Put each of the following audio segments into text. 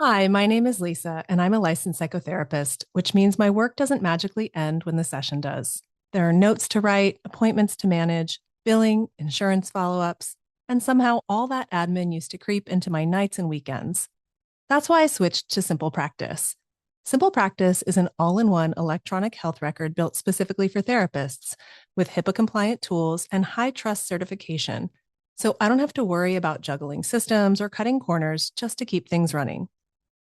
Hi, my name is Lisa, and I'm a licensed psychotherapist, which means my work doesn't magically end when the session does. There are notes to write, appointments to manage, billing, insurance follow ups, and somehow all that admin used to creep into my nights and weekends. That's why I switched to Simple Practice. Simple Practice is an all in one electronic health record built specifically for therapists with HIPAA compliant tools and high trust certification. So I don't have to worry about juggling systems or cutting corners just to keep things running.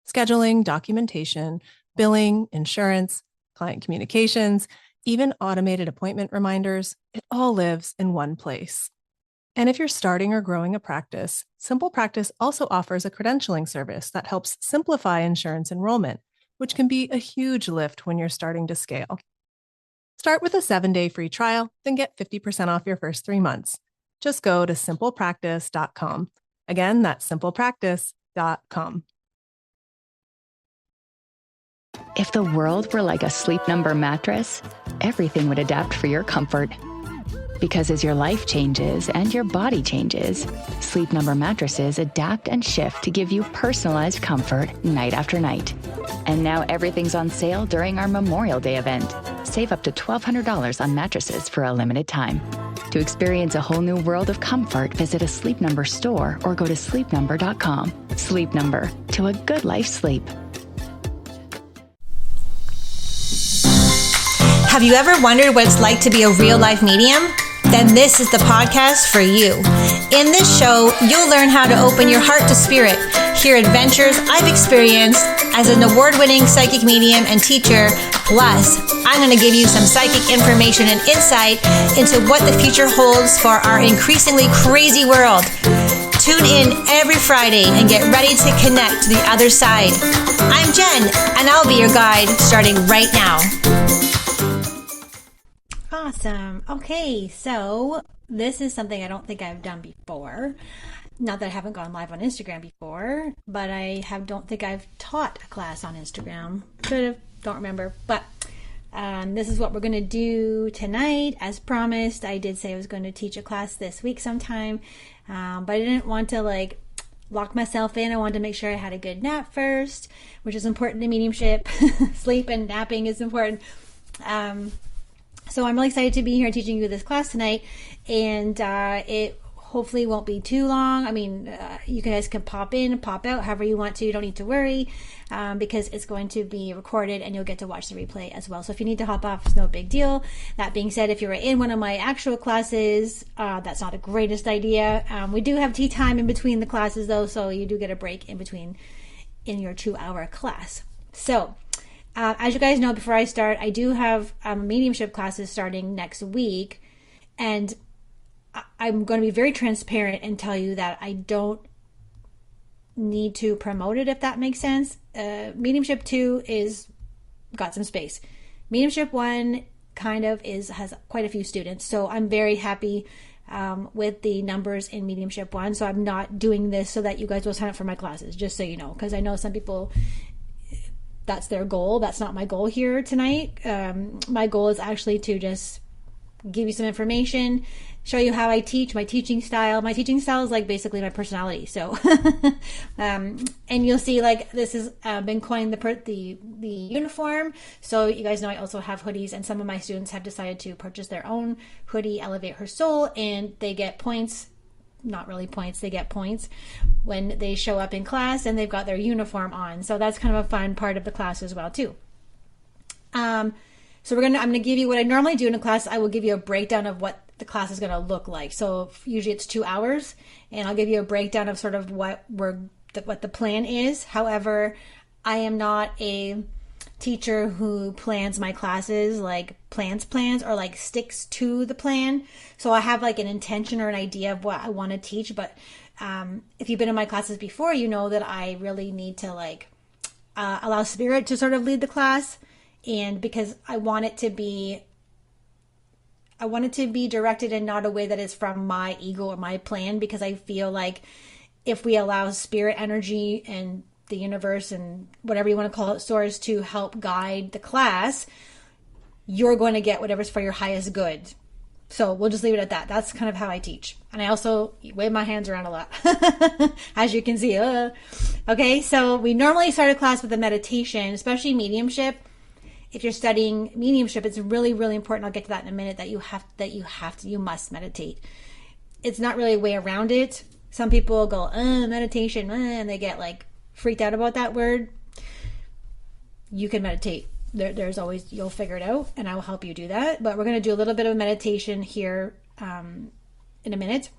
Scheduling, documentation, billing, insurance, client communications, even automated appointment reminders, it all lives in one place. And if you're starting or growing a practice, Simple Practice also offers a credentialing service that helps simplify insurance enrollment, which can be a huge lift when you're starting to scale. Start with a 7-day free trial, then get 50% off your first 3 months. Just go to simplepractice.com. Again, that's simplepractice.com. If the world were like a Sleep Number mattress, everything would adapt for your comfort. Because as your life changes and your body changes, Sleep Number mattresses adapt and shift to give you personalized comfort night after night. And now everything's on sale during our Memorial Day event. Save up to $1,200 on mattresses for a limited time. To experience a whole new world of comfort, visit a Sleep Number store or go to sleepnumber.com. Sleep Number, to a good life sleep. Have you ever wondered what it's like to be a real-life medium? Then this is the podcast for you. In this show, you'll learn how to open your heart to spirit, hear adventures I've experienced as an award-winning psychic medium and teacher. Plus, I'm going to give you some psychic information and insight into what the future holds for our increasingly crazy world. Tune in every Friday and get ready to connect to the other side. I'm Jen, and I'll be your guide starting right now. Awesome. Okay, so this is something I don't think I've done before. Not that I haven't gone live on Instagram before, but don't think I've taught a class on Instagram. Could have, don't remember. But this is what we're going to do tonight. As promised, I did say I was going to teach a class this week sometime, but I didn't want to lock myself in. I wanted to make sure I had a good nap first, which is important to mediumship. Sleep and napping is important. So I'm really excited to be here teaching you this class tonight, and it hopefully won't be too long. I mean, you guys can pop in and pop out however you want to. You don't need to worry because it's going to be recorded and you'll get to watch the replay as well. So if you need to hop off, it's no big deal. That being said, if you're in one of my actual classes, that's not the greatest idea. We do have tea time in between the classes though, so you do get a break in between in your 2-hour class. So as you guys know, before I start, I do have mediumship classes starting next week, and I'm going to be very transparent and tell you that I don't need to promote it, if that makes sense. Mediumship 2 is got some space. Mediumship 1 has quite a few students, so I'm very happy with the numbers in Mediumship 1. So I'm not doing this so that you guys will sign up for my classes, just so you know, because I know some people, that's their goal. That's not my goal here tonight. My goal is actually to just give you some information, show you how I teach, my teaching style. My teaching style is basically my personality. So, and you'll see this has been coined the uniform. So you guys know I also have hoodies, and some of my students have decided to purchase their own hoodie, Elevate Her Soul, and they get points. Not really points, they get points when they show up in class and they've got their uniform on. So that's kind of a fun part of the class as well too. So I'm going to give you what I normally do in a class. I will give you a breakdown of what the class is going to look like. So usually it's 2 hours, and I'll give you a breakdown of sort of what the plan is. However, I am not a teacher who plans my classes, plans or sticks to the plan. So I have an intention or an idea of what I want to teach, but if you've been in my classes before, you know that I really need to allow spirit to sort of lead the class, and because I want it to be directed in not a way that is from my ego or my plan, because I feel like if we allow spirit energy and the universe and whatever you want to call it, source, to help guide the class, you're going to get whatever's for your highest good. So we'll just leave it at that. That's kind of how I teach. And I also wave my hands around a lot, as you can see. Okay, so we normally start a class with a meditation, especially mediumship. If you're studying mediumship, it's really, really important. I'll get to that in a minute, you must meditate. It's not really a way around it. Some people go, meditation, and they get like freaked out about that word. You can meditate. There's always, you'll figure it out, and I will help you do that. But we're going to do a little bit of meditation here in a minute.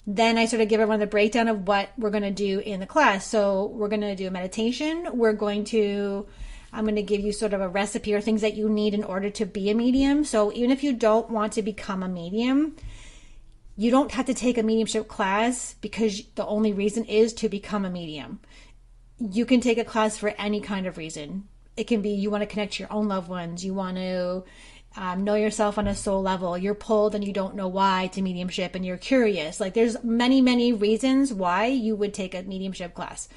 Then I sort of give everyone the breakdown of what we're going to do in the class. So we're going to do a meditation. I'm going to give you sort of a recipe or things that you need in order to be a medium. So even if you don't want to become a medium, you don't have to take a mediumship class because the only reason is to become a medium. You can take a class for any kind of reason. It can be you want to connect to your own loved ones. You want to know yourself on a soul level. You're pulled and you don't know why to mediumship and you're curious. Like there's many, many reasons why you would take a mediumship class.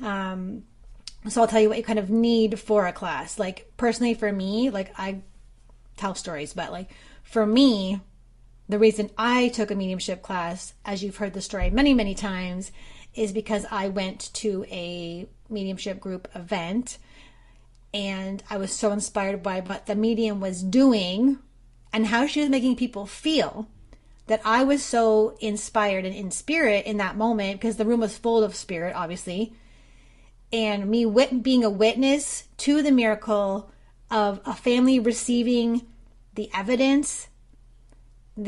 So I'll tell you what you kind of need for a class. Like personally for me, like I tell stories, but like for me, the reason I took a mediumship class, as you've heard the story many, many times, is because I went to a mediumship group event and I was so inspired by what the medium was doing and how she was making people feel that I was so inspired and in spirit in that moment, because the room was full of spirit, obviously. And me being a witness to the miracle of a family receiving the evidence, not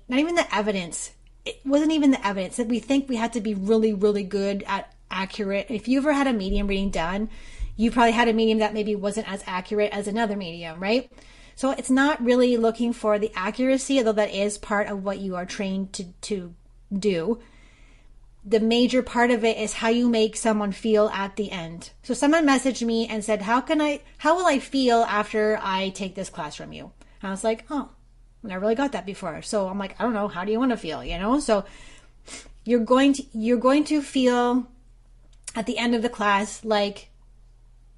even the evidence. It wasn't even the evidence that we think we had to be really, really good at accurate. If you ever had a medium reading done, you probably had a medium that maybe wasn't as accurate as another medium, right? So it's not really looking for the accuracy, although that is part of what you are trained to do. The major part of it is how you make someone feel at the end. So someone messaged me and said, how will I feel after I take this class from you? And I was like, oh, I never really got that before. So I'm like, I don't know. How do you want to feel? So you're going to feel at the end of the class like,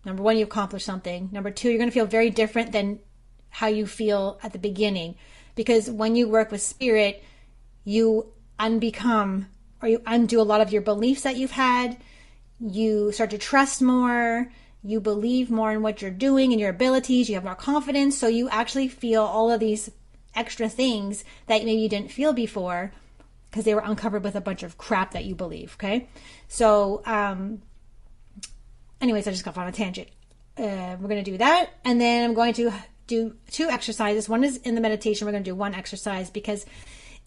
number one, you accomplished something. Number two, you're going to feel very different than how you feel at the beginning. Because when you work with spirit, you unbecome or you undo a lot of your beliefs that you've had. You start to trust more. You believe more in what you're doing and your abilities. You have more confidence. So you actually feel all of these extra things that maybe you didn't feel before because they were uncovered with a bunch of crap that you believe. Okay. So, anyways, I just got on a tangent. We're going to do that. And then I'm going to do 2 exercises. One is in the meditation. We're going to do 1 exercise because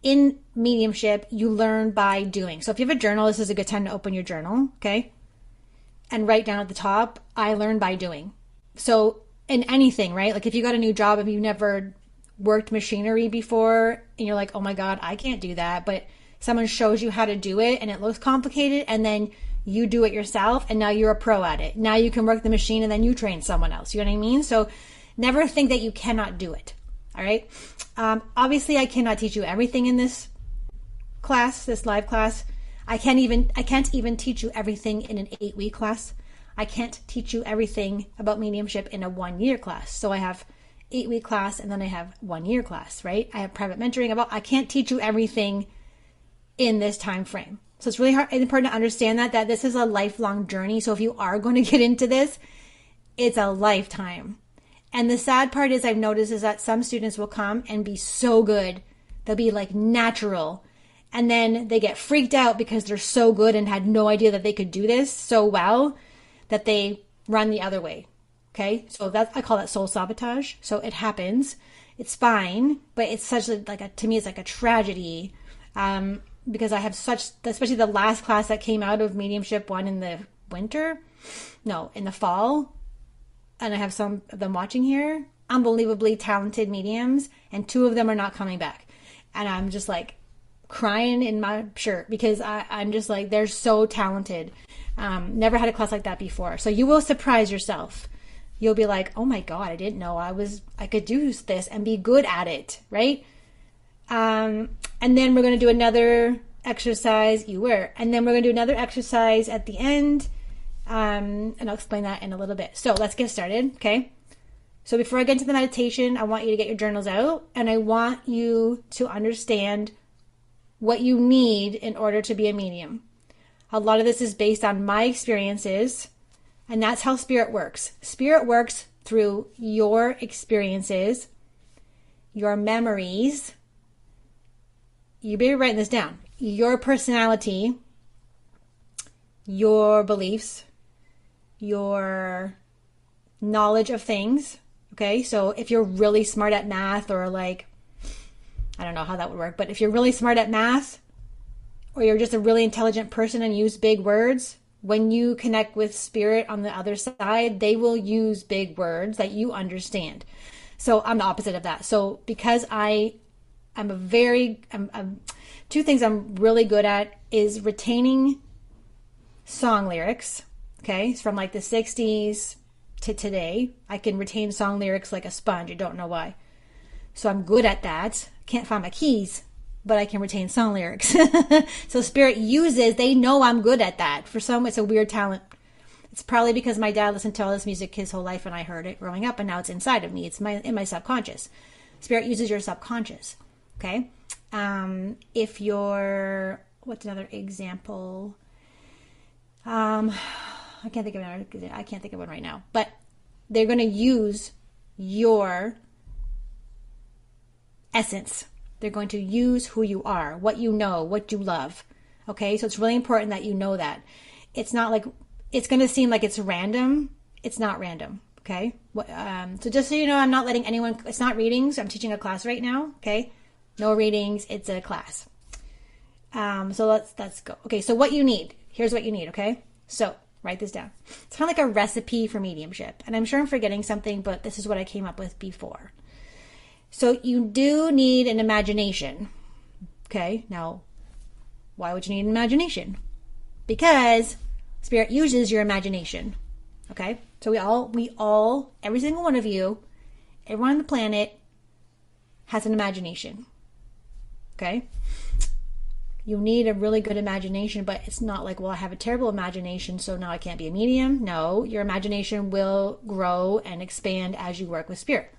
in mediumship, you learn by doing. So if you have a journal, this is a good time to open your journal. Okay. And write down at the top, I learn by doing. So in anything, right? Like if you got a new job and you never worked machinery before and you're like, oh my God, I can't do that. But someone shows you how to do it and it looks complicated and then you do it yourself and now you're a pro at it. Now you can work the machine and then you train someone else. You know what I mean? So never think that you cannot do it. All right. Obviously I cannot teach you everything in this class, this live class. I can't even teach you everything in an 8-week class. I can't teach you everything about mediumship in a 1-year class. So I have 8-week class and then I have 1-year class, right? I have private mentoring. I can't teach you everything in this time frame. So it's really important to understand that this is a lifelong journey. So if you are going to get into this, it's a lifetime. And the sad part is I've noticed is that some students will come and be so good. They'll be like natural. And then they get freaked out because they're so good and had no idea that they could do this so well that they run the other way. Okay. So I call that soul sabotage. So it happens. It's fine, but it's such to me, it's like a tragedy. Because I have especially the last class that came out of Mediumship 1 in the in the fall. And I have some of them watching here, unbelievably talented mediums, and 2 of them are not coming back. And I'm just like crying in my shirt because I'm just like, they're so talented. Never had a class like that before. So you will surprise yourself. You'll be like, oh my God, I didn't know I could do this and be good at it. Right. And then we're going to do another exercise. And then we're going to do another exercise at the end. And I'll explain that in a little bit. So let's get started. Okay. So before I get into the meditation, I want you to get your journals out and I want you to understand what you need in order to be a medium. A lot of this is based on my experiences, and that's how spirit works. Spirit works through your experiences, your memories. You better write this down. Your personality, your beliefs, your knowledge of things. Okay, so if you're really smart at math, or like, I don't know how that would work, but if you're really smart at math, or you're just a really intelligent person and use big words, when you connect with spirit on the other side, they will use big words that you understand. So I'm the opposite of that. So because I'm two things I'm really good at is retaining song lyrics. Okay, it's from like the 60s to today. I can retain song lyrics like a sponge. I don't know why. So I'm good at that. Can't find my keys, but I can retain song lyrics. So spirit uses, they know I'm good at that. For some, it's a weird talent. It's probably because my dad listened to all this music his whole life and I heard it growing up, and now it's inside of me. It's in my subconscious. Spirit uses your subconscious. Okay. If you're, what's another example? I can't think of one right now, but they're going to use your essence. They're going to use who you are, what you know, what you love. Okay. So it's really important that you know that. It's not like, it's going to seem like it's random. It's not random. Okay. So just so you know, I'm not letting anyone, it's not readings. I'm teaching a class right now. Okay. No readings. It's a class. So let's go. Okay. So what you need, here's what you need. Okay. So write this down. It's kind of like a recipe for mediumship. And I'm sure I'm forgetting something, but this is what I came up with before. So you do need an imagination. Okay. Now, why would you need an imagination? Because spirit uses your imagination. Okay. So we all, every single one of you, everyone on the planet has an imagination. Okay. You need a really good imagination, but it's not like, well, I have a terrible imagination, so now I can't be a medium. No, your imagination will grow and expand as you work with spirit.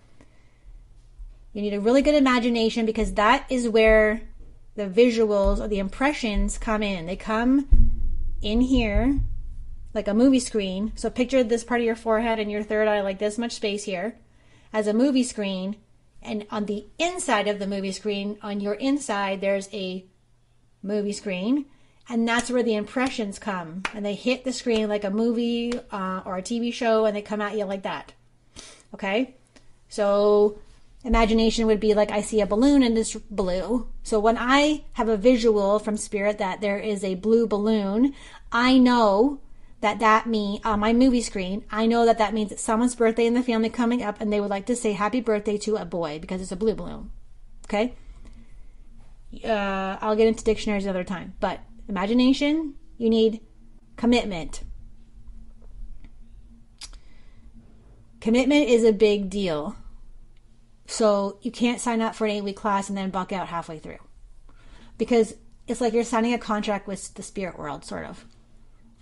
You need a really good imagination because that is where the visuals or the impressions come in. They come in here like a movie screen. So picture this part of your forehead and your third eye, like this much space here, as a movie screen. And on the inside of the movie screen, on your inside, there's a movie screen, and that's where the impressions come, and they hit the screen like a movie or a TV show, and they come at you like that. Okay, so imagination would be like, I see a balloon and it's blue. So when I have a visual from spirit that there is a blue balloon, I know that means on my movie screen, I know that means it's someone's birthday in the family coming up, and they would like to say happy birthday to a boy because it's a blue balloon. Okay. I'll get into dictionaries another time, but imagination, you need commitment. Commitment is a big deal. So you can't sign up for an 8-week class and then buck out halfway through, because it's like you're signing a contract with the spirit world, sort of.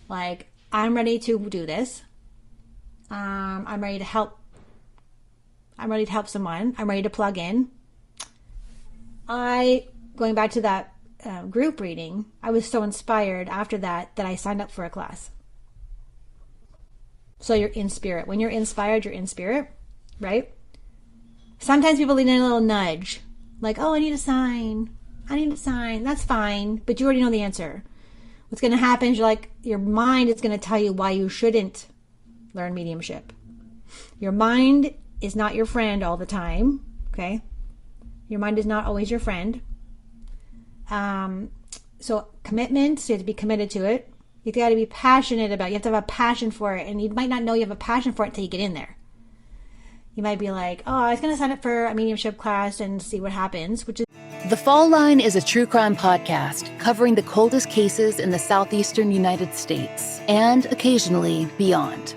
Like, I'm ready to do this. I'm ready to help. I'm ready to help someone. I'm ready to plug in. Going back to that group reading, I was so inspired after that I signed up for a class. So you're in spirit. When you're inspired, you're in spirit, right? Sometimes people need a little nudge. Like, oh, I need a sign. That's fine. But you already know the answer. What's going to happen is your mind is going to tell you why you shouldn't learn mediumship. Your mind is not your friend all the time. Okay? Your mind is not always your friend. So commitment, so you have to be committed to it. You got to be passionate about it. You have to have a passion for it. And you might not know you have a passion for it until you get in there. You might be like, oh, I was going to sign up for a mediumship class and see what happens, which is... The Fall Line is a true crime podcast covering the coldest cases in the southeastern United States and occasionally beyond.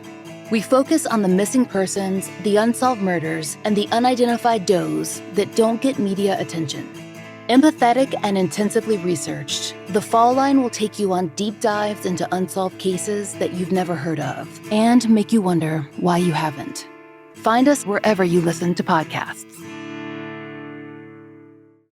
We focus on the missing persons, the unsolved murders, and the unidentified does that don't get media attention. Empathetic and intensively researched, The Fall Line will take you on deep dives into unsolved cases that you've never heard of and make you wonder why you haven't. Find us wherever you listen to podcasts.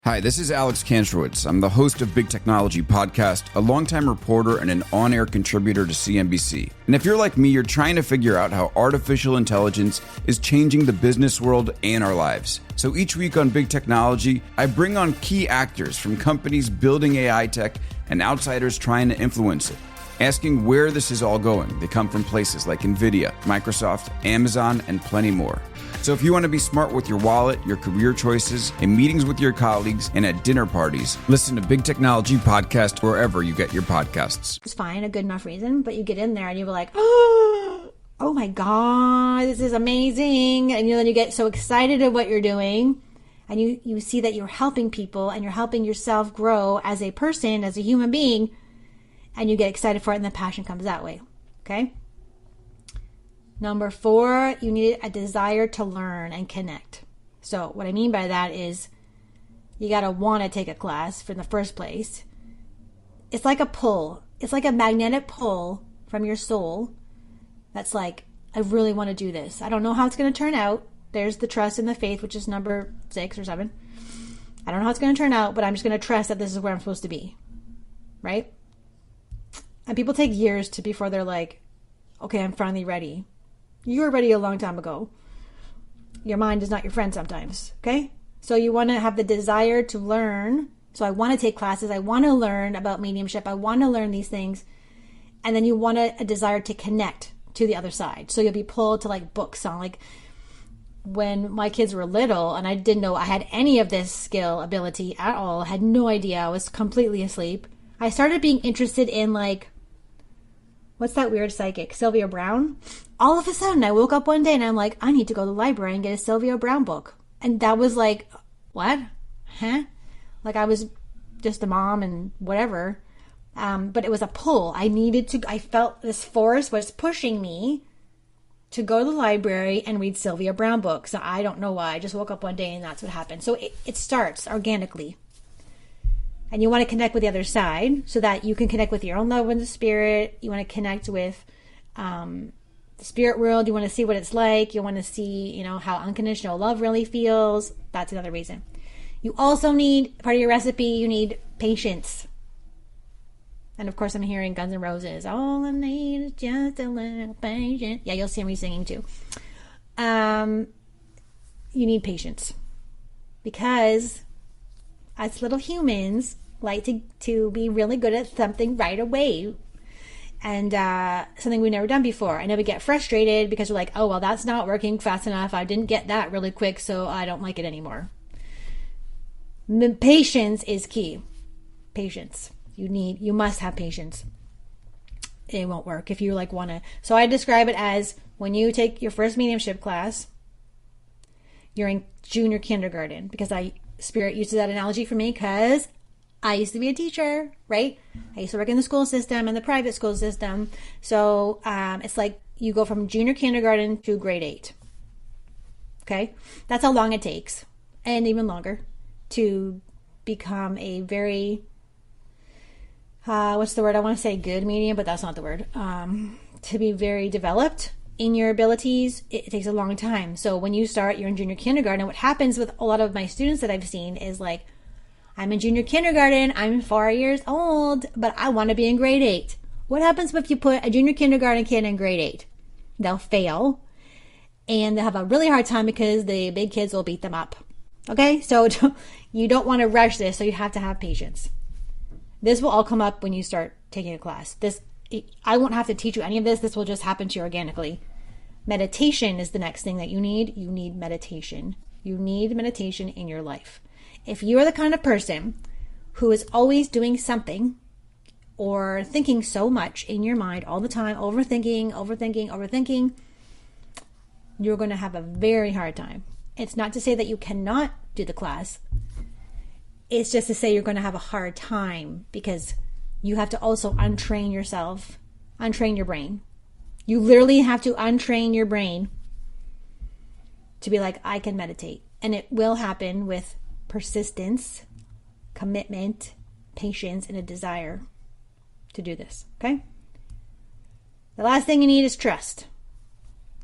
Hi, this is Alex Kantrowitz. I'm the host of Big Technology Podcast, a longtime reporter and an on-air contributor to CNBC. And if you're like me, you're trying to figure out how artificial intelligence is changing the business world and our lives. So each week on Big Technology, I bring on key actors from companies building AI tech and outsiders trying to influence it, asking where this is all going. They come from places like NVIDIA, Microsoft, Amazon, and plenty more. So if you want to be smart with your wallet, your career choices, in meetings with your colleagues, and at dinner parties, listen to Big Technology Podcast wherever you get your podcasts. It's fine, a good enough reason, but you get in there and you're like, oh my God, this is amazing. And then you get so excited at what you're doing, and you see that you're helping people and you're helping yourself grow as a person, as a human being, and you get excited for it, and the passion comes that way. Okay? Number 4, you need a desire to learn and connect. So what I mean by that is you got to want to take a class in the first place. It's like a pull. It's like a magnetic pull from your soul that's like, I really want to do this. I don't know how it's going to turn out. There's the trust and the faith, which is number 6 or 7. I don't know how it's going to turn out, but I'm just going to trust that this is where I'm supposed to be. Right? And people take years before they're like, okay, I'm finally ready. You were ready a long time ago. Your mind is not your friend sometimes, okay? So you want to have the desire to learn. So I want to take classes. I want to learn about mediumship. I want to learn these things. And then you want a desire to connect to the other side. So you'll be pulled to like books on like when my kids were little and I didn't know I had any of this skill ability at all. I had no idea. I was completely asleep. I started being interested in like, what's that weird psychic? Sylvia Brown? All of a sudden, I woke up one day and I'm like, I need to go to the library and get a Sylvia Brown book. And that was like, what? Huh? Like I was just a mom and whatever. But it was a pull. I felt this force was pushing me to go to the library and read Sylvia Brown books. So I don't know why. I just woke up one day and that's what happened. So it starts organically. And you want to connect with the other side so that you can connect with your own love with the spirit. You want to connect with the spirit world. You want to see what it's like. You want to see, how unconditional love really feels. That's another reason. You also need, part of your recipe, you need patience. And of course, I'm hearing Guns N' Roses. All I need is just a little patience. Yeah, you'll see me singing too. You need patience. Because us little humans like to be really good at something right away. And something we've never done before. And then we get frustrated because we're like, oh, well, that's not working fast enough. I didn't get that really quick, so I don't like it anymore. Patience is key. Patience. You must have patience. It won't work if you want to. So I describe it as when you take your first mediumship class, you're in junior kindergarten, because Spirit uses that analogy for me because I used to be a teacher, right? I used to work in the school system and the private school system. So it's like you go from junior kindergarten to grade 8. Okay? That's how long it takes, and even longer, to become a very, what's the word? I want to say good medium, but that's not the word. To be very developed in your abilities, it takes a long time. So when you start, you're in junior kindergarten. And what happens with a lot of my students that I've seen is like, I'm in junior kindergarten, I'm 4 years old, but I want to be in grade 8. What happens if you put a junior kindergarten kid in grade 8? They'll fail, and they'll have a really hard time because the big kids will beat them up. Okay, so you don't want to rush this, so you have to have patience. This will all come up when you start taking a class. I won't have to teach you any of this. This will just happen to you organically. Meditation is the next thing that you need. You need meditation. You need meditation in your life. If you are the kind of person who is always doing something or thinking so much in your mind all the time, overthinking, you're going to have a very hard time. It's not to say that you cannot do the class. It's just to say you're going to have a hard time because you have to also untrain yourself, untrain your brain. You literally have to untrain your brain to be like, I can meditate. And it will happen with persistence, commitment, patience, and a desire to do this. Okay? The last thing you need is trust.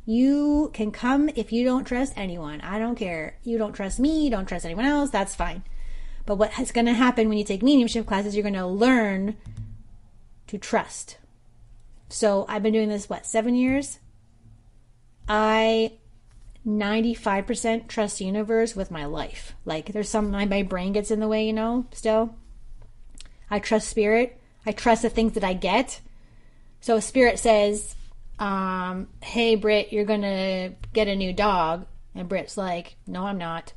You can come if you don't trust anyone. I don't care. You don't trust me, you don't trust anyone else, that's fine. But what is going to happen when you take mediumship classes, you're going to learn to trust. So I've been doing this, 7 years? I 95% trust the universe with my life. Like, there's some, my brain gets in the way, still. I trust spirit. I trust the things that I get. So if spirit says, hey, Britt, you're going to get a new dog. And Britt's like, no, I'm not.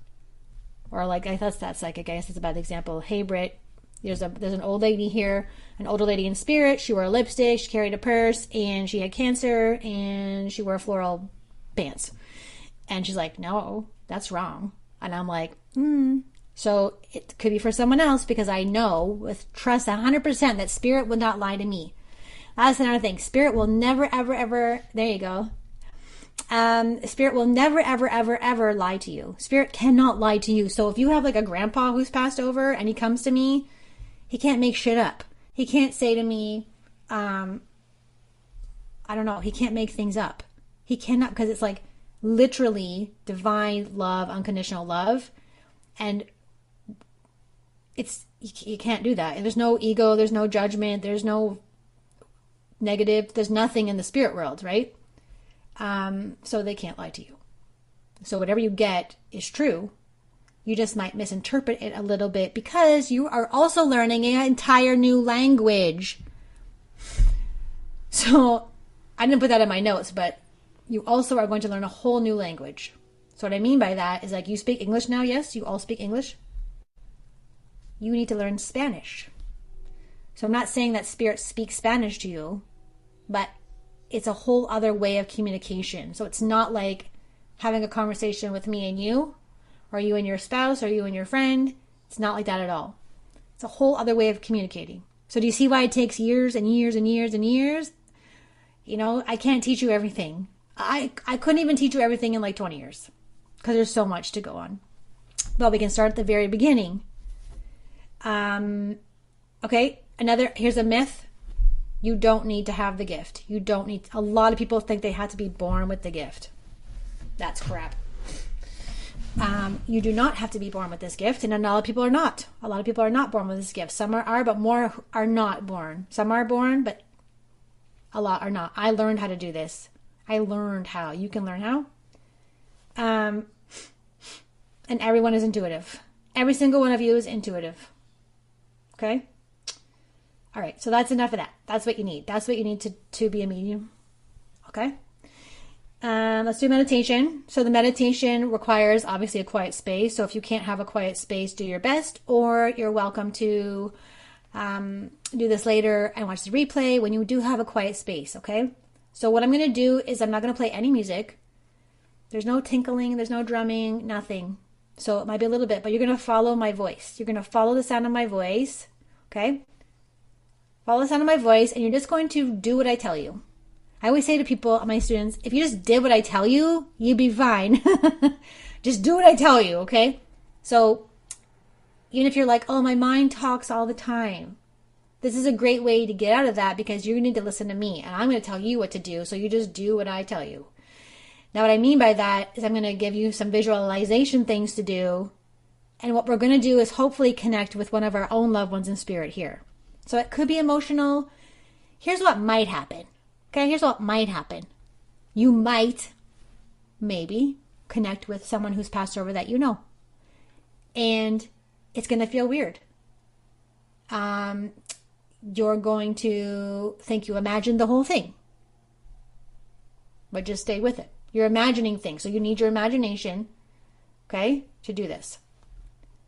Or like, I thought that's psychic. I guess it's a bad example. Hey, Britt, there's an old lady here, an older lady in spirit. She wore a lipstick, she carried a purse, and she had cancer, and she wore floral pants. And she's like, no, that's wrong. And I'm like, So it could be for someone else, because I know with trust 100% that spirit would not lie to me. That's another thing. Spirit will never, ever, ever, there you go. Spirit will never, ever, ever, ever lie to you. Spirit cannot lie to you. So if you have like a grandpa who's passed over and he comes to me, he can't make shit up. He can't say to me, I don't know. He can't make things up. He cannot, because it's like literally divine love, unconditional love. And you can't do that. And there's no ego. There's no judgment. There's no negative. There's nothing in the spirit world, right? So they can't lie to you. So whatever you get is true. You just might misinterpret it a little bit because you are also learning an entire new language. So I didn't put that in my notes, but you also are going to learn a whole new language. So what I mean by that is, like, you speak English now. Yes, you all speak English. You need to learn Spanish. So I'm not saying that spirit speaks Spanish to you, but it's a whole other way of communication. So it's not like having a conversation with me and you, or you and your spouse, or you and your friend. It's not like that at all. It's a whole other way of communicating. So do you see why it takes years and years and years and years? I can't teach you everything. I couldn't even teach you everything in like 20 years because there's so much to go on. But we can start at the very beginning. Okay, here's a myth. You don't need to have the gift. A lot of people think they have to be born with the gift. That's crap. You do not have to be born with this gift, and a lot of people are not. A lot of people are not born with this gift. Some are, but more are not born. Some are born, but a lot are not. I learned how to do this. I learned how. You can learn how. And everyone is intuitive. Every single one of you is intuitive. Okay? All right, so that's enough of that. That's what you need. That's what you need to be a medium. Okay? Let's do meditation. So the meditation requires obviously a quiet space. So if you can't have a quiet space, do your best, or you're welcome to do this later and watch the replay when you do have a quiet space. Okay? So what I'm going to do is I'm not going to play any music. There's no tinkling. There's no drumming. Nothing. So it might be a little bit, but you're going to follow my voice. You're going to follow the sound of my voice. Okay? Follow the sound of my voice, and you're just going to do what I tell you. I always say to people, my students, if you just did what I tell you, you'd be fine. Just do what I tell you, okay? So even if you're like, oh, my mind talks all the time, this is a great way to get out of that, because you need to listen to me, and I'm going to tell you what to do, so you just do what I tell you. Now, what I mean by that is I'm going to give you some visualization things to do, and what we're going to do is hopefully connect with one of our own loved ones in spirit here. So it could be emotional. Here's what might happen. Okay, here's what might happen. You might, maybe, connect with someone who's passed over that you know. And it's going to feel weird. You're going to think you imagined the whole thing. But just stay with it. You're imagining things. So you need your imagination, okay, to do this.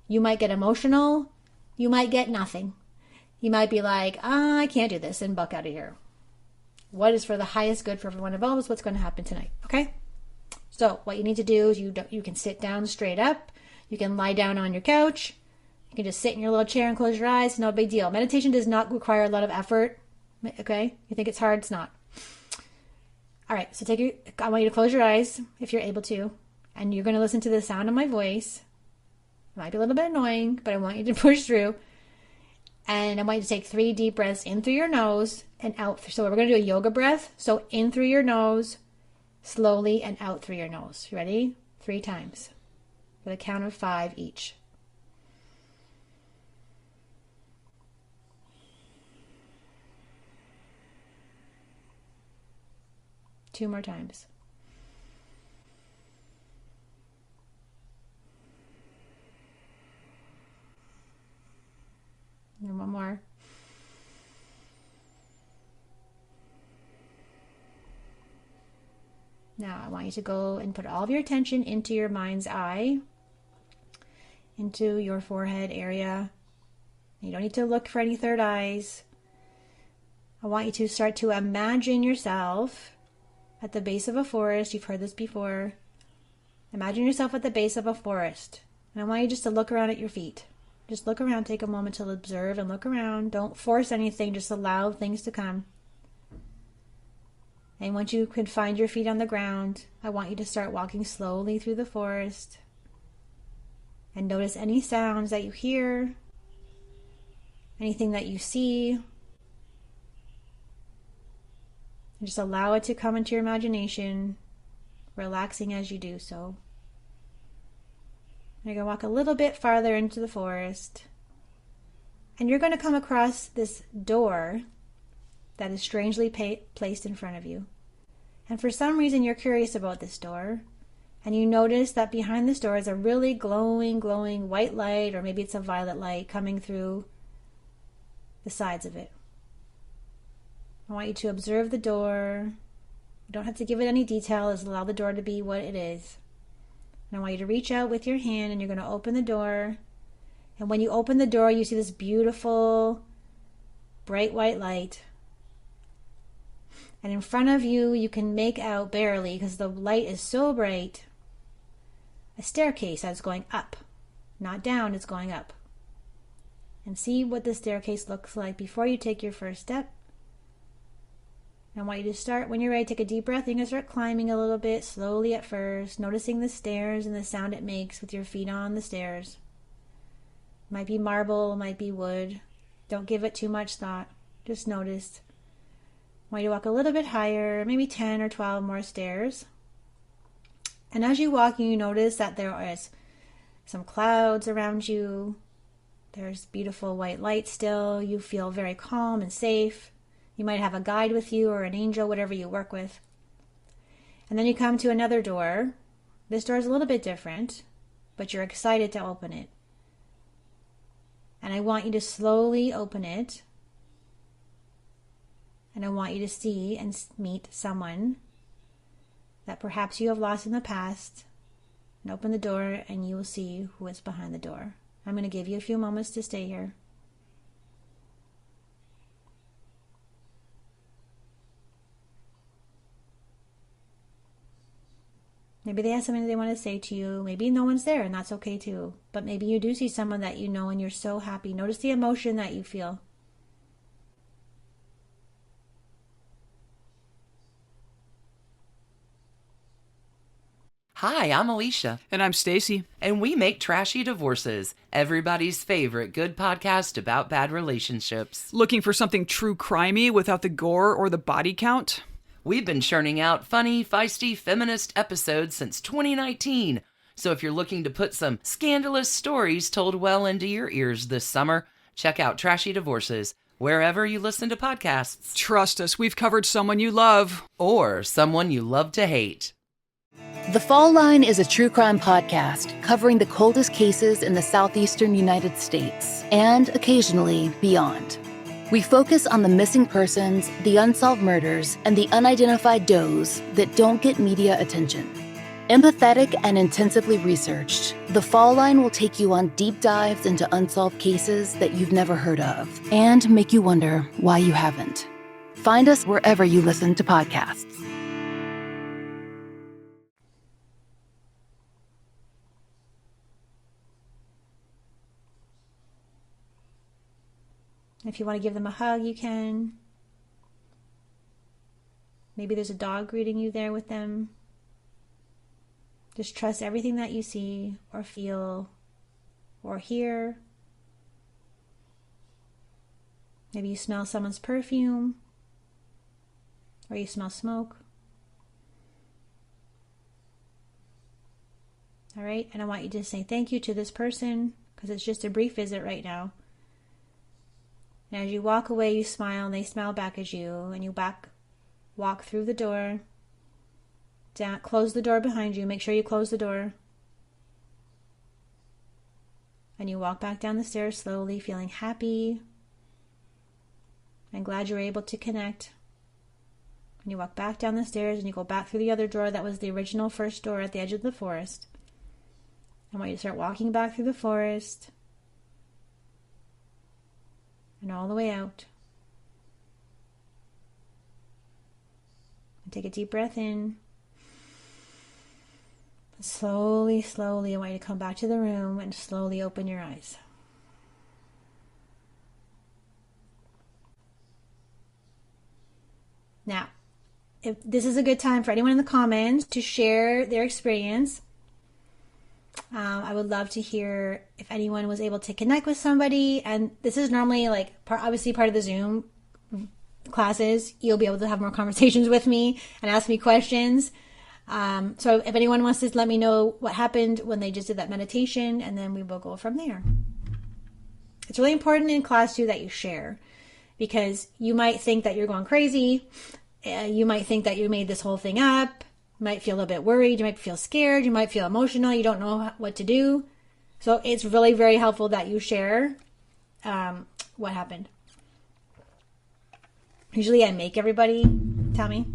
You might get emotional. You might get nothing. You might be like, I can't do this, and buck out of here. What is for the highest good for everyone involved is what's going to happen tonight, okay? So what you need to do is you can sit down straight up. You can lie down on your couch. You can just sit in your little chair and close your eyes. No big deal. Meditation does not require a lot of effort, okay? You think it's hard? It's not. All right, so I want you to close your eyes if you're able to, and you're going to listen to the sound of my voice. It might be a little bit annoying, but I want you to push through. And I want you to take 3 deep breaths in through your nose and out. So we're going to do a yoga breath. So in through your nose, slowly, and out through your nose. You ready? 3 times. For the count of 5 each. 2 more times. And 1 more. Now, I want you to go and put all of your attention into your mind's eye, into your forehead area. You don't need to look for any third eyes. I want you to start to imagine yourself at the base of a forest. You've heard this before. Imagine yourself at the base of a forest. And I want you just to look around at your feet. Just look around, take a moment to observe and look around. Don't force anything, just allow things to come. And once you can find your feet on the ground, I want you to start walking slowly through the forest. And notice any sounds that you hear, anything that you see. And just allow it to come into your imagination, relaxing as you do so. You're going to walk a little bit farther into the forest. And you're going to come across this door that is strangely placed in front of you. And for some reason you're curious about this door, and you notice that behind this door is a really glowing white light, or maybe it's a violet light coming through the sides of it. I want you to observe the door. You don't have to give it any detail, just allow the door to be what it is. And I want you to reach out with your hand, and you're going to open the door. And when you open the door, you see this beautiful bright white light. And in front of you, you can make out barely, because the light is so bright, a staircase that's going up. Not down, it's going up. And see what the staircase looks like before you take your first step. I want you to start, when you're ready, take a deep breath. You're going to start climbing a little bit, slowly at first, noticing the stairs and the sound it makes with your feet on the stairs. Might be marble, might be wood. Don't give it too much thought. Just notice. I want you to walk a little bit higher, maybe 10 or 12 more stairs. And as you walk, you notice that there is some clouds around you. There's beautiful white light still. You feel very calm and safe. You might have a guide with you or an angel, whatever you work with. And then you come to another door. This door is a little bit different, but you're excited to open it. And I want you to slowly open it. And I want you to see and meet someone that perhaps you have lost in the past. And open the door and you will see who is behind the door. I'm going to give you a few moments to stay here. Maybe they have something they want to say to you. Maybe no one's there, and that's okay too. But maybe you do see someone that you know and you're so happy. Notice the emotion that you feel. Hi, I'm Alicia. And I'm Stacy. And we make Trashy Divorces, everybody's favorite good podcast about bad relationships. Looking for something true crimey without the gore or the body count? We've been churning out funny, feisty, feminist episodes since 2019. So if you're looking to put some scandalous stories told well into your ears this summer, check out Trashy Divorces, wherever you listen to podcasts. Trust us, we've covered someone you love. Or someone you love to hate. The Fall Line is a true crime podcast covering the coldest cases in the southeastern United States and occasionally beyond. We focus on the missing persons, the unsolved murders, and the unidentified does that don't get media attention. Empathetic and intensively researched, The Fall Line will take you on deep dives into unsolved cases that you've never heard of and make you wonder why you haven't. Find us wherever you listen to podcasts. If you want to give them a hug, you can. Maybe there's a dog greeting you there with them. Just trust everything that you see or feel or hear. Maybe you smell someone's perfume or you smell smoke. All right, and I want you to say thank you to this person because it's just a brief visit right now. And as you walk away, you smile, and they smile back at you, and you walk through the door, Down, close the door behind you. Make sure you close the door. And you walk back down the stairs slowly, feeling happy and glad you were able to connect. And you walk back down the stairs and you go back through the other door that was the original first door at the edge of the forest. I want you to start walking back through the forest and all the way out. And take a deep breath in. Slowly, slowly, I want you to come back to the room and slowly open your eyes. Now, if this is a good time for anyone in the comments to share their experience. I would love to hear if anyone was able to connect with somebody. And this is normally like obviously part of the Zoom classes. You'll be able to have more conversations with me and ask me questions. So if anyone wants to let me know what happened when they just did that meditation, and then we will go from there. It's really important in class too that you share, because you might think that you're going crazy. You might think that you made this whole thing up. You might feel a bit worried. You might feel scared. You might feel emotional. You don't know what to do. So it's really very helpful that you share what happened. Usually I make everybody tell me.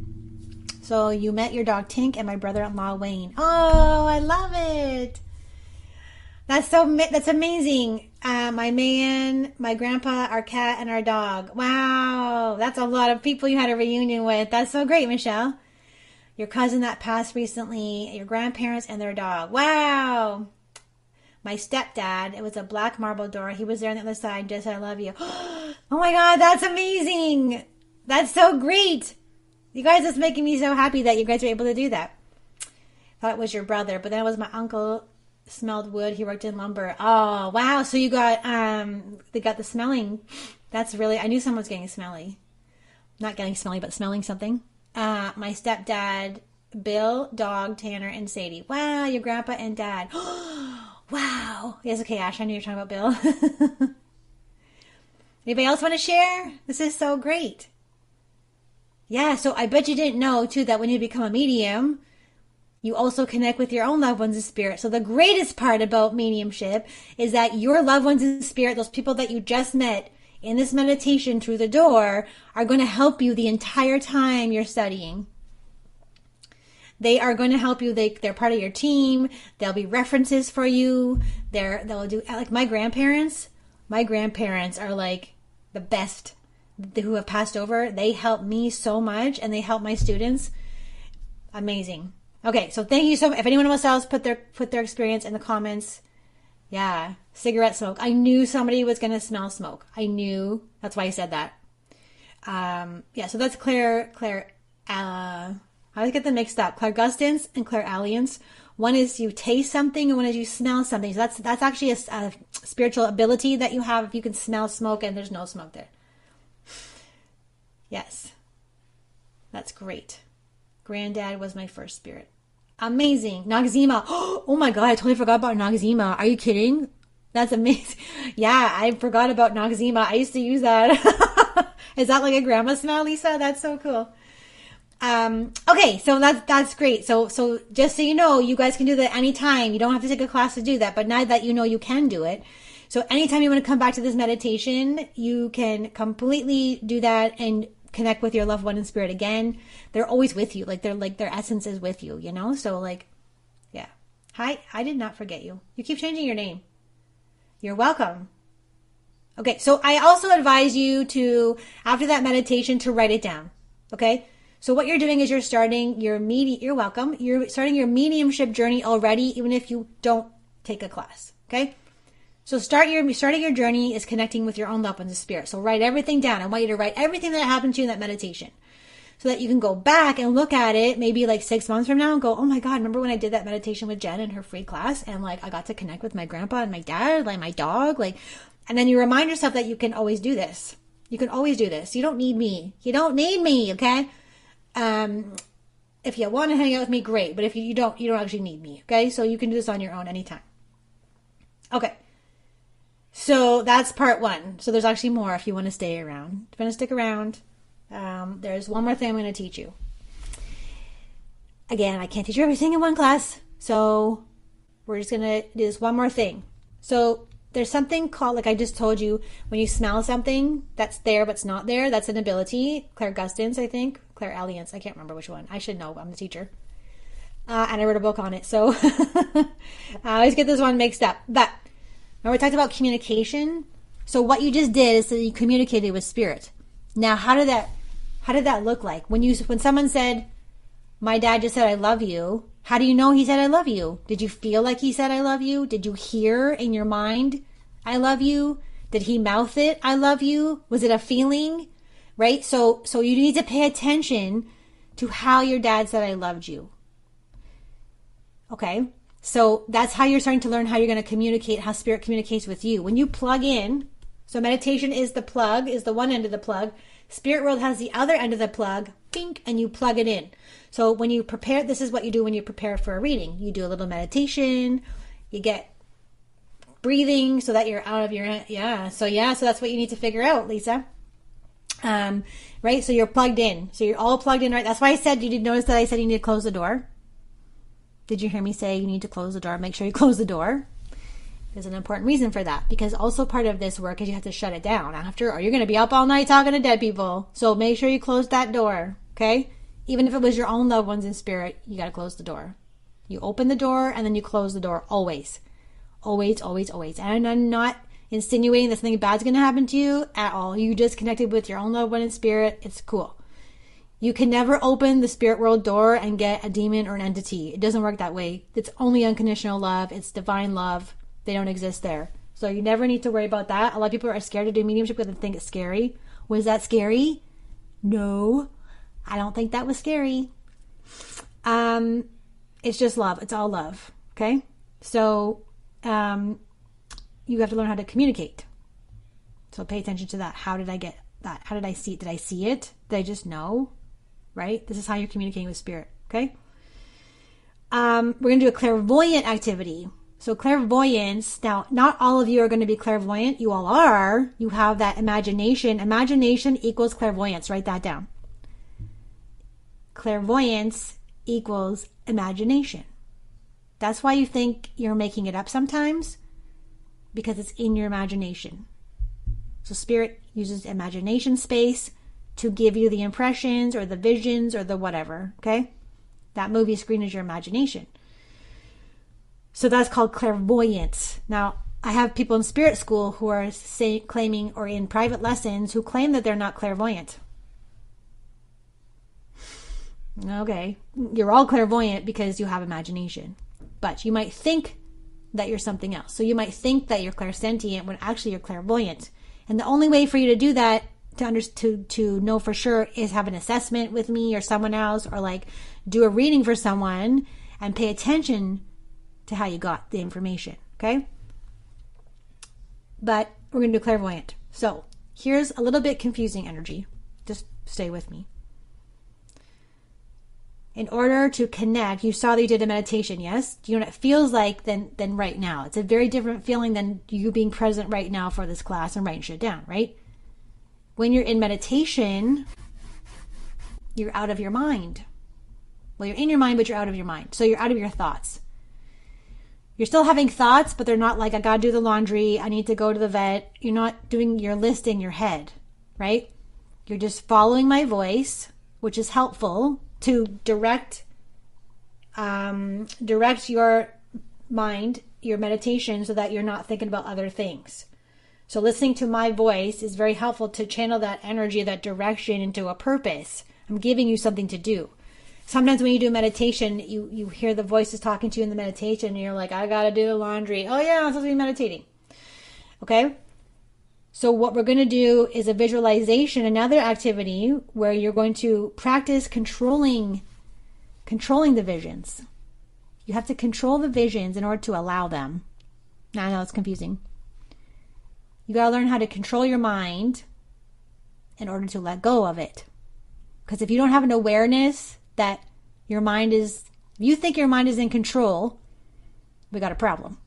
So you met your dog Tink and my brother-in-law Wayne. Oh, I love it. That's amazing. My man, my grandpa, our cat, and our dog. Wow, that's a lot of people you had a reunion with. That's so great, Michelle. Your cousin that passed recently, your grandparents, and their dog. Wow. My stepdad, it was a black marble door. He was there on the other side. Just, I love you. Oh my God, that's amazing. That's so great. You guys, it's making me so happy that you guys were able to do that. Thought it was your brother, but then it was my uncle. Smelled wood. He worked in lumber. Oh, wow. So you got, they got the smelling. That's really, I knew someone was getting smelly. Not getting smelly, but smelling something. My stepdad, Bill, dog, Tanner, and Sadie. Wow, your grandpa and dad. Wow. Yes, okay, Ash, I knew you were talking about Bill. Anybody else want to share? This is so great. Yeah, so I bet you didn't know, too, that when you become a medium, you also connect with your own loved ones in spirit. So the greatest part about mediumship is that your loved ones in spirit, those people that you just met in this meditation through the door, are going to help you the entire time you're studying. They are going to help you. They're part of your team. There'll be references for you. They'll do, like my grandparents. My grandparents are like the best who have passed over. They help me so much, and they help my students. Amazing. Okay, so thank you so much. If anyone else put their experience in the comments. Yeah, cigarette smoke. I knew somebody was going to smell smoke. I knew. That's why I said that. Yeah, so that's Claire, I always get them mixed up. Claire Gustins and Claire Alliance. One is you taste something and one is you smell something. So that's actually a spiritual ability that you have if you can smell smoke and there's no smoke there. Yes. That's great. Granddad was my first spirit. Amazing. Nagzima. Oh my God, I totally forgot about Nagzima. Are you kidding? That's amazing. Yeah, I forgot about Nagzima. I used to use that. Is that like a grandma smell, Lisa? That's so cool. Okay, so that's great. So just so you know, you guys can do that anytime. You don't have to take a class to do that, but now that you know you can do it. So anytime you want to come back to this meditation, you can completely do that and connect with your loved one in spirit again. They're always with you. Like their essence is with you, you know? So like, yeah. Hi, I did not forget you. You keep changing your name. You're welcome. Okay, so I also advise you to, after that meditation, to write it down. Okay? So what you're doing is you're starting your you're welcome. You're starting your mediumship journey already, even if you don't take a class. Okay? So starting your journey is connecting with your own loved ones of spirit. So write everything down. I want you to write everything that happened to you in that meditation, so that you can go back and look at it maybe like 6 months from now and go, oh my God, remember when I did that meditation with Jen in her free class, and like I got to connect with my grandpa and my dad, like my dog, like, and then you remind yourself that you can always do this. You can always do this. You don't need me. You don't need me. Okay. If you want to hang out with me, great. But if you don't actually need me. Okay. So you can do this on your own anytime. Okay. So that's part one. So there's actually more if you want to stay around. If you want to stick around, there's one more thing I'm going to teach you. Again, I can't teach you everything in one class, so we're just going to do this one more thing. So there's something called, like I just told you, when you smell something that's there but's not there, that's an ability. Clairgustance, I think. Clairalience, I can't remember which one. I should know, I'm the teacher. And I wrote a book on it, so I always get this one mixed up. But remember we talked about communication? So what you just did is that you communicated with spirit. Now, how did that look like? When someone said, my dad just said, I love you, how do you know he said, I love you? Did you feel like he said, I love you? Did you hear in your mind, I love you? Did he mouth it, I love you? Was it a feeling? Right? So you need to pay attention to how your dad said, I loved you. Okay? So that's how you're starting to learn how you're going to communicate, how spirit communicates with you. When you plug in, so meditation is the plug, is the one end of the plug. Spirit world has the other end of the plug, pink, and you plug it in. So when you prepare, this is what you do when you prepare for a reading. You do a little meditation, you get breathing so that you're out of your, so that's what you need to figure out, Lisa. Right? So you're plugged in. So you're all plugged in, right? That's why I said, you did notice that I said you need to close the door. Did you hear me say you need to close the door? Make sure you close the door. There's an important reason for that, because also part of this work is you have to shut it down after, or you're going to be up all night talking to dead people. So make sure you close that door, okay? Even if it was your own loved ones in spirit, you got to close the door. You open the door and then you close the door, always. Always, always, always. And I'm not insinuating that something bad's going to happen to you at all. You just connected with your own loved one in spirit. It's cool. You can never open the spirit world door and get a demon or an entity. It doesn't work that way. It's only unconditional love. It's divine love. They don't exist there. So you never need to worry about that. A lot of people are scared to do mediumship because they think it's scary. Was that scary? No, I don't think that was scary. It's just love. It's all love. Okay? So you have to learn how to communicate. So pay attention to that. How did I get that? How did I see it? Did I see it? Did I just know? Right? This is how you're communicating with spirit. Okay? We're going to do a clairvoyant activity. So clairvoyance, now not all of you are going to be clairvoyant. You all are. You have that imagination. Imagination equals clairvoyance. Write that down. Clairvoyance equals imagination. That's why you think you're making it up sometimes, because it's in your imagination. So spirit uses imagination space to give you the impressions or the visions or the whatever, okay? That movie screen is your imagination. So that's called clairvoyance. Now, I have people in spirit school who are claiming, or in private lessons, who claim that they're not clairvoyant. Okay, you're all clairvoyant because you have imagination. But you might think that you're something else. So you might think that you're clairsentient when actually you're clairvoyant. And the only way for you to do that, to know for sure, is have an assessment with me or someone else, or like do a reading for someone and pay attention to how you got the information, okay? But we're going to do clairvoyant. So here's a little bit confusing energy. Just stay with me. In order to connect, you saw that you did a meditation, yes? Do you know what it feels like than right now? It's a very different feeling than you being present right now for this class and writing shit down, right? When you're in meditation, you're out of your mind. Well, you're in your mind, but you're out of your mind. So you're out of your thoughts. You're still having thoughts, but they're not like, I gotta do the laundry, I need to go to the vet. You're not doing your list in your head, right? You're just following my voice, which is helpful to direct your mind, your meditation, so that you're not thinking about other things. So listening to my voice is very helpful to channel that energy, that direction into a purpose. I'm giving you something to do. Sometimes when you do meditation, you hear the voices talking to you in the meditation, and you're like, I gotta do the laundry. Oh yeah, I'm supposed to be meditating. Okay? So what we're going to do is a visualization, another activity where you're going to practice controlling the visions. You have to control the visions in order to allow them. Now I know it's confusing. You got to learn how to control your mind in order to let go of it. Because if you don't have an awareness that your mind is, you think your mind is in control, we got a problem.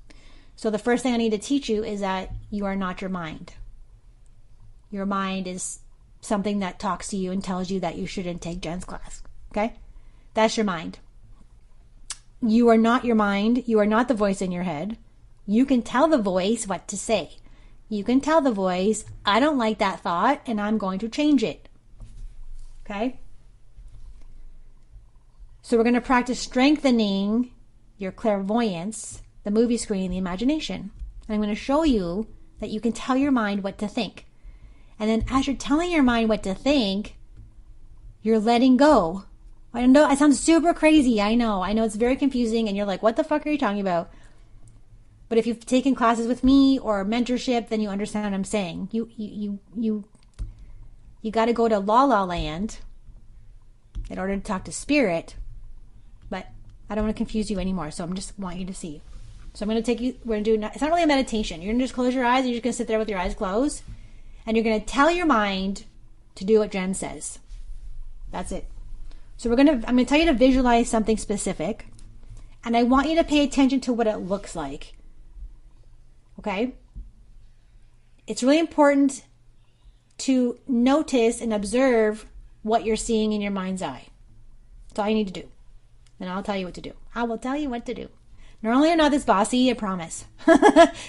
So the first thing I need to teach you is that you are not your mind. Your mind is something that talks to you and tells you that you shouldn't take Jen's class. Okay? That's your mind. you are not your mind. You are not the voice in your head. You can tell the voice what to say. You can tell the voice, I don't like that thought and I'm going to change it. Okay? So we're going to practice strengthening your clairvoyance, the movie screen, the imagination. And I'm going to show you that you can tell your mind what to think. And then as you're telling your mind what to think, you're letting go. I know it sounds super crazy. I know it's very confusing and you're like, what the fuck are you talking about? But if you've taken classes with me or mentorship, then you understand what I'm saying. You got to go to La La Land in order to talk to spirit. But I don't want to confuse you anymore, so I'm just want you to see. So I'm going to take you, we're going to do, it's not really a meditation. You're going to just close your eyes and you're just going to sit there with your eyes closed. And you're going to tell your mind to do what Jen says. That's it. So I'm going to tell you to visualize something specific. And I want you to pay attention to what it looks like. Okay? It's really important to notice and observe what you're seeing in your mind's eye. That's all you need to do. And I'll tell you what to do. I will tell you what to do. Normally I'm not this bossy, I promise.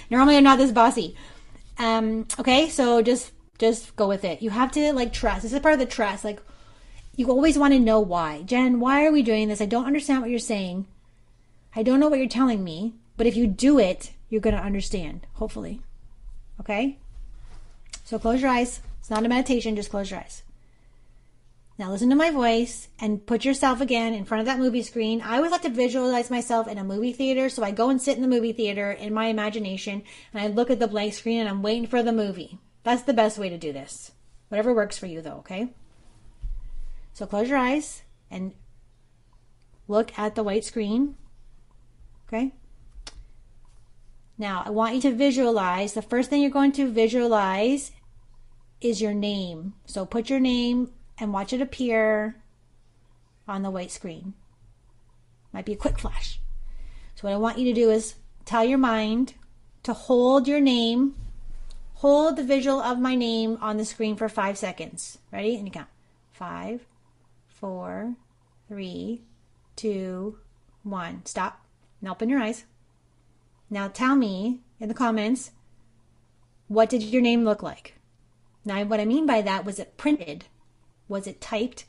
Normally I'm not this bossy. Okay, so just go with it. You have to trust. This is part of the trust. You always want to know why. Jen, why are we doing this? I don't understand what you're saying. I don't know what you're telling me. But if you do it, you're going to understand, hopefully. Okay? So close your eyes. It's not a meditation, just close your eyes. Now listen to my voice and put yourself again in front of that movie screen. I always like to visualize myself in a movie theater. So I go and sit in the movie theater in my imagination and I look at the blank screen and I'm waiting for the movie. That's the best way to do this. Whatever works for you though, okay? So close your eyes and look at the white screen. Okay? Now I want you to visualize. The first thing you're going to visualize is your name. So put your name and watch it appear on the white screen. Might be a quick flash. So what I want you to do is tell your mind to hold your name, hold the visual of my name on the screen for 5 seconds. Ready? And you count. 5, 4, 3, 2, 1. Stop. Now open your eyes. Now tell me in the comments, what did your name look like? Now what I mean by that, was it printed? Was it typed?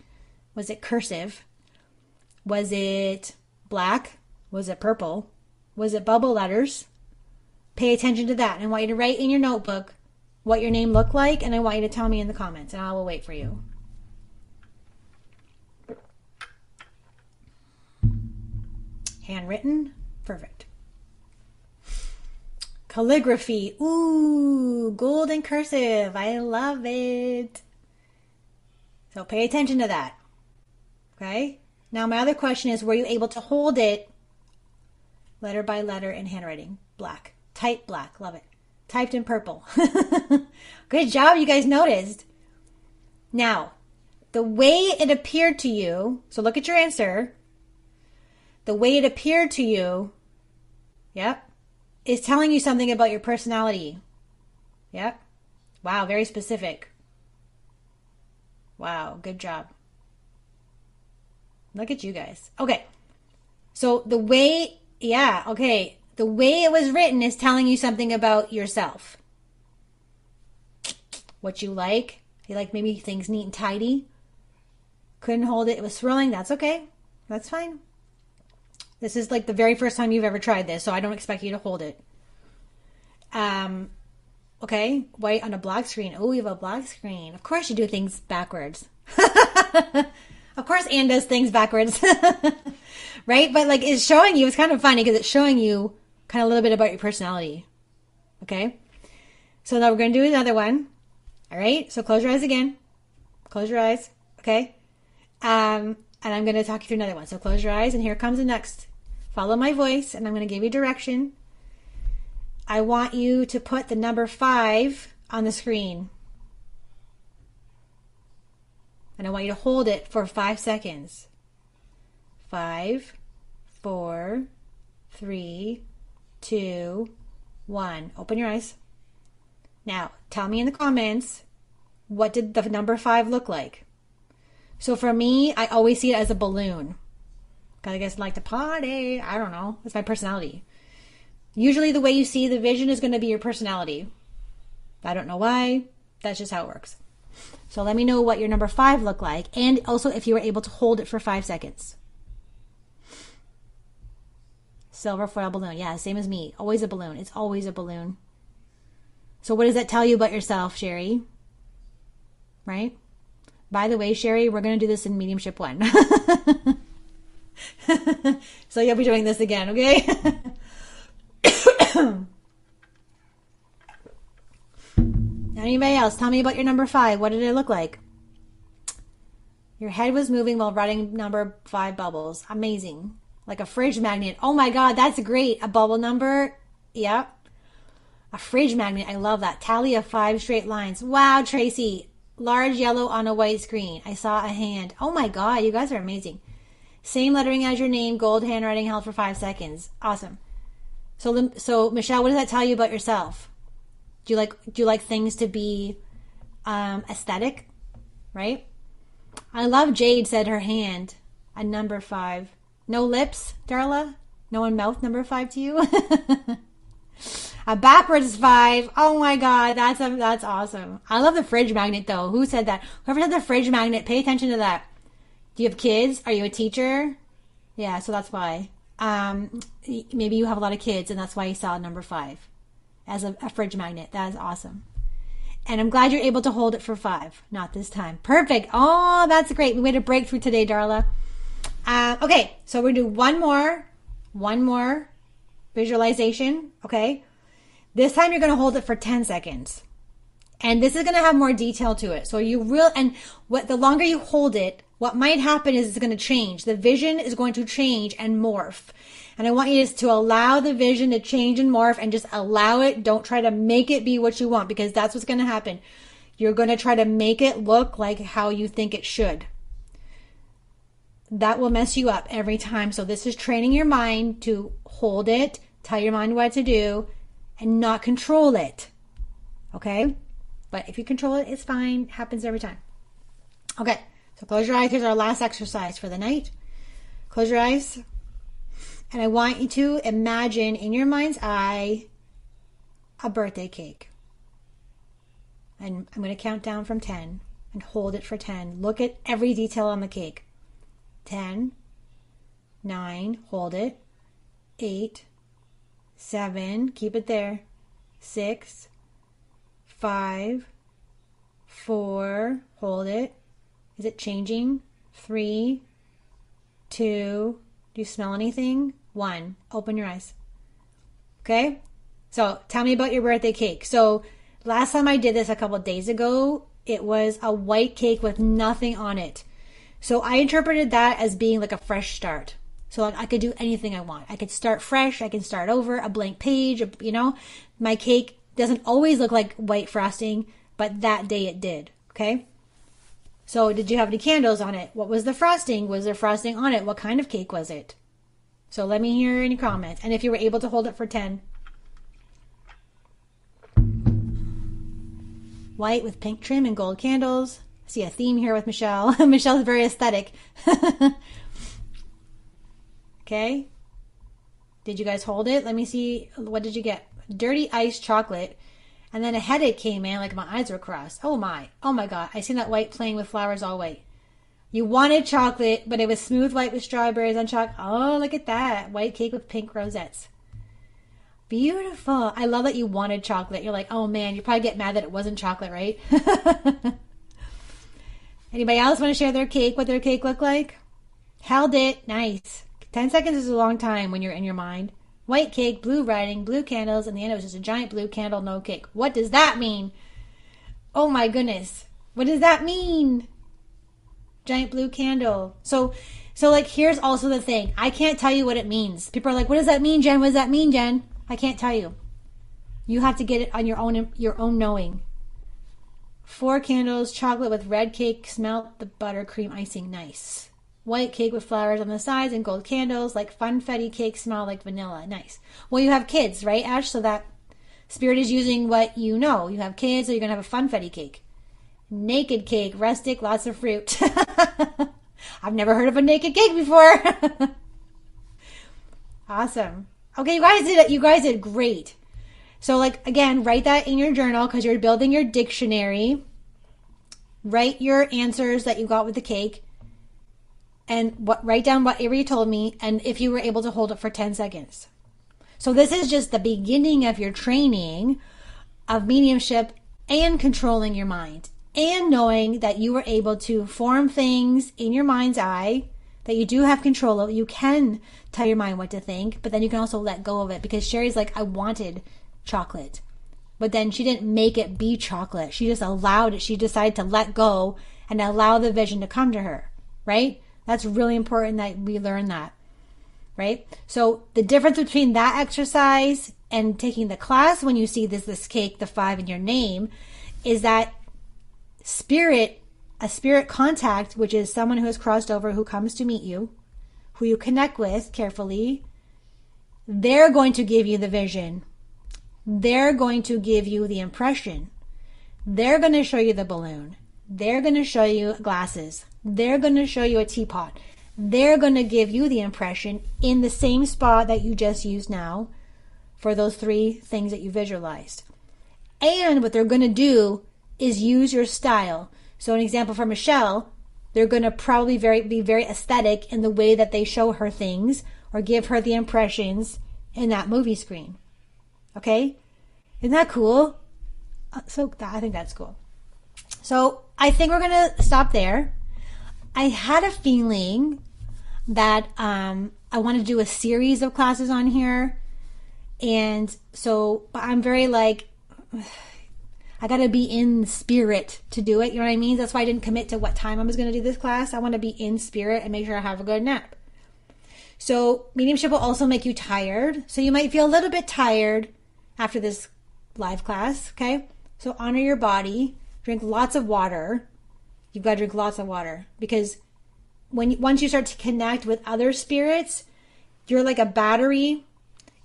Was it cursive? Was it black? Was it purple? Was it bubble letters? Pay attention to that. And I want you to write in your notebook what your name looked like, and I want you to tell me in the comments, and I will wait for you. Handwritten? Perfect. Calligraphy. Ooh, gold and cursive. I love it. So pay attention to that. Okay? Now my other question is, were you able to hold it letter by letter in handwriting? Black. Typed black. Love it. Typed in purple. Good job. You guys noticed. Now, the way it appeared to you, so look at your answer. The way it appeared to you, yep, is telling you something about your personality. Yep. Wow, very specific. Wow, good job. Look at you guys. Okay. So the way, the way it was written is telling you something about yourself. What you like. You like maybe things neat and tidy. Couldn't hold it. It was swirling. That's okay. That's fine. This is like the very first time you've ever tried this, so I don't expect you to hold it. Okay, white on a black screen. Oh, you have a black screen. Of course you do things backwards. Of course Anne does things backwards. Right? But it's showing you, it's kind of funny because it's showing you kind of a little bit about your personality. Okay? So now we're going to do another one. All right? So close your eyes again. Close your eyes. Okay? And I'm going to talk you through another one. So close your eyes and here comes the next. Follow my voice and I'm going to give you direction. I want you to put the number 5 on the screen. And I want you to hold it for 5 seconds. 5, 4, 3, 2, 1. Open your eyes. Now, tell me in the comments, what did the number 5 look like? So for me, I always see it as a balloon. Because I guess I like to party. I don't know. It's my personality. Usually the way you see the vision is going to be your personality. I don't know why. That's just how it works. So let me know what your number 5 looked like. And also if you were able to hold it for 5 seconds. Silver foil balloon. Yeah, same as me. Always a balloon. It's always a balloon. So what does that tell you about yourself, Sherry? Right? By the way, Sherry, we're going to do this in Mediumship 1. So you'll be doing this again, okay? Anybody else? Tell me about your number 5. What did it look like? Your head was moving while writing number 5 bubbles. Amazing. Like a fridge magnet. Oh my God, that's great. A bubble number. Yep. A fridge magnet. I love that. Tally of 5 straight lines. Wow, Tracy. Large yellow on a white screen. I saw a hand. Oh my God, you guys are amazing. Same lettering as your name. Gold handwriting held for 5 seconds. Awesome. So Michelle, what does that tell you about yourself? Do you like things to be aesthetic? Right? I love Jade said her hand. A number 5. No lips, Darla? No one mouth number 5 to you? A backwards 5. Oh my God, that's awesome. I love the fridge magnet though. Who said that? Whoever said the fridge magnet, pay attention to that. Do you have kids? Are you a teacher? Yeah, so that's why. Maybe you have a lot of kids and that's why you saw number 5 as a fridge magnet. That is awesome. And I'm glad you're able to hold it for 5. Not this time. Perfect. Oh, that's great. We made a breakthrough today, Darla. Okay, so we're going to do one more visualization. Okay. This time you're going to hold it for 10 seconds. And this is going to have more detail to it. So the longer you hold it, what might happen is it's going to change. The vision is going to change and morph. And I want you just to allow the vision to change and morph and just allow it. Don't try to make it be what you want because that's what's going to happen. You're going to try to make it look like how you think it should. That will mess you up every time. So this is training your mind to hold it, tell your mind what to do, and not control it. Okay? But if you control it, it's fine. It happens every time. Okay. So close your eyes. Here's our last exercise for the night. Close your eyes. And I want you to imagine in your mind's eye a birthday cake. And I'm going to count down from 10 and hold it for 10. Look at every detail on the cake. 10, 9, hold it. 8, 7, keep it there. 6, 5, 4, hold it. Is it changing? 3, 2, do you smell anything? 1, open your eyes. Okay? So tell me about your birthday cake. So last time I did this a couple of days ago, it was a white cake with nothing on it. So I interpreted that as being like a fresh start. So I could do anything I want. I could start fresh. I can start over, a blank page, My cake doesn't always look like white frosting, but that day it did. Okay? So did you have any candles on it? What was the frosting? Was there frosting on it? What kind of cake was it? So let me hear any comments. And if you were able to hold it for 10. White with pink trim and gold candles. I see a theme here with Michelle. Michelle's very aesthetic. Okay. Did you guys hold it? Let me see. What did you get? Dirty iced chocolate. And then a headache came in, like my eyes were crossed. Oh my God. I seen that white playing with flowers all white. You wanted chocolate, but it was smooth white with strawberries on chocolate. Oh, look at that. White cake with pink rosettes. Beautiful. I love that you wanted chocolate. You're like, oh man, you probably get mad that it wasn't chocolate, right? Anybody else want to share their cake, what their cake looked like? Held it. Nice. 10 seconds is a long time when you're in your mind. White cake, blue writing, blue candles, and the end it was just a giant blue candle, no cake. What does that mean? Oh my goodness. What does that mean? Giant blue candle. So like, here's also the thing. I can't tell you what it means. People are like, what does that mean, Jen? What does that mean, Jen? I can't tell you. You have to get it on your own knowing. 4 candles, chocolate with red cake, smelt the buttercream icing, nice. White cake with flowers on the sides and gold candles, like funfetti cake, smell like vanilla, nice. Well, you have kids, right, Ash? So that spirit is using what you know. You have kids, so you're going to have a funfetti cake. Naked cake, rustic, lots of fruit. I've never heard of a naked cake before. Awesome. Okay, you guys did it. You guys did great. So, like, again, write that in your journal because you're building your dictionary. Write your answers that you got with the cake. And write down whatever you told me. And if you were able to hold it for 10 seconds. So this is just the beginning of your training of mediumship and controlling your mind. And knowing that you were able to form things in your mind's eye that you do have control of. You can tell your mind what to think, but then you can also let go of it. Because Sherry's like, I wanted chocolate. But then she didn't make it be chocolate. She just allowed it. She decided to let go and allow the vision to come to her, right? That's really important that we learn that, right? So the difference between that exercise and taking the class when you see this cake, the 5 in your name, is that a spirit contact, which is someone who has crossed over, who comes to meet you, who you connect with carefully, they're going to give you the vision. They're going to give you the impression. They're going to show you the balloon. They're going to show you glasses. They're going to show you a teapot. They're going to give you the impression in the same spot that you just used now for those 3 things that you visualized. And what they're going to do is use your style. So an example for Michelle, they're going to probably be very aesthetic in the way that they show her things or give her the impressions in that movie screen. Okay? Isn't that cool? I think that's cool. So I think we're going to stop there. I had a feeling that I wanted to do a series of classes on here. And so I'm very like, I got to be in spirit to do it. You know what I mean? That's why I didn't commit to what time I was going to do this class. I want to be in spirit and make sure I have a good nap. So mediumship will also make you tired. So you might feel a little bit tired after this live class. Okay. So honor your body. Drink lots of water. You've got to drink lots of water because once you start to connect with other spirits, you're like a battery.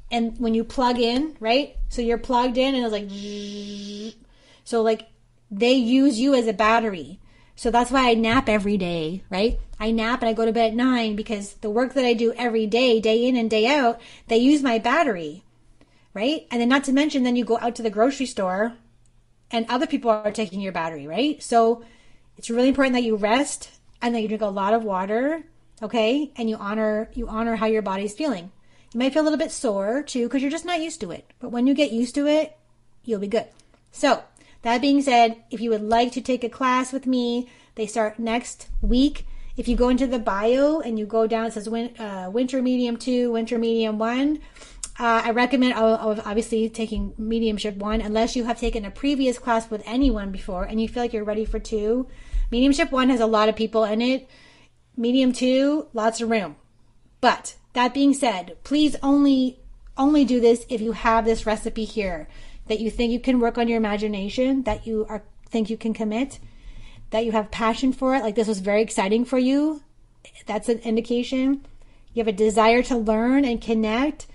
And when you plug in, right? So you're plugged in and it's like, so like they use you as a battery. So that's why I nap every day, right? I nap and I go to bed at 9 because the work that I do every day, day in and day out, they use my battery, right? And then not to mention, then you go out to the grocery store and other people are taking your battery, right? So it's really important that you rest and that you drink a lot of water, okay? And you honor how your body's feeling. You might feel a little bit sore too because you're just not used to it. But when you get used to it, you'll be good. So that being said, if you would like to take a class with me, they start next week. If you go into the bio and you go down, it says Winter Medium 2, Winter Medium 1. I recommend obviously taking Mediumship 1 unless you have taken a previous class with anyone before and you feel like you're ready for 2. Mediumship 1 has a lot of people in it. Medium 2, lots of room. But that being said, please only do this if you have this recipe here, that you think you can work on your imagination, that you think you can commit, that you have passion for it, like this was very exciting for you. That's an indication. You have a desire to learn and connect.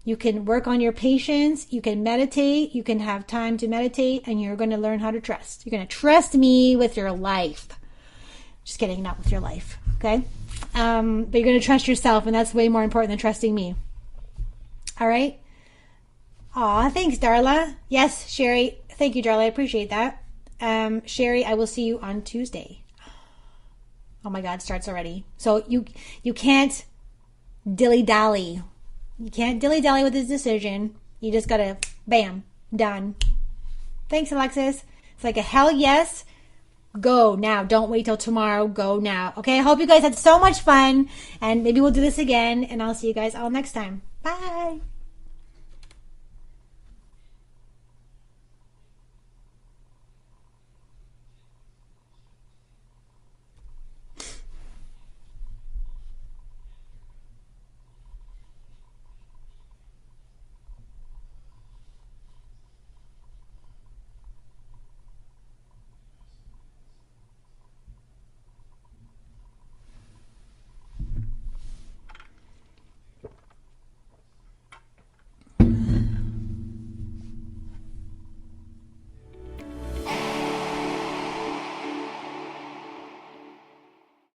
You can work on your patience. You can meditate. You can have time to meditate, and you're going to learn how to trust. You're going to trust me with your life. Just kidding, not with your life, okay? But you're going to trust yourself, and that's way more important than trusting me. All right? Aw, thanks, Darla. Yes, Sherry. Thank you, Darla. I appreciate that. Sherry, I will see you on Tuesday. Oh my God, it starts already. So you can't dilly-dally. You can't dilly-dally with this decision. You just gotta, bam, done. Thanks, Alexis. It's like a hell yes. Go now. Don't wait till tomorrow. Go now. Okay, I hope you guys had so much fun. And maybe we'll do this again. And I'll see you guys all next time. Bye.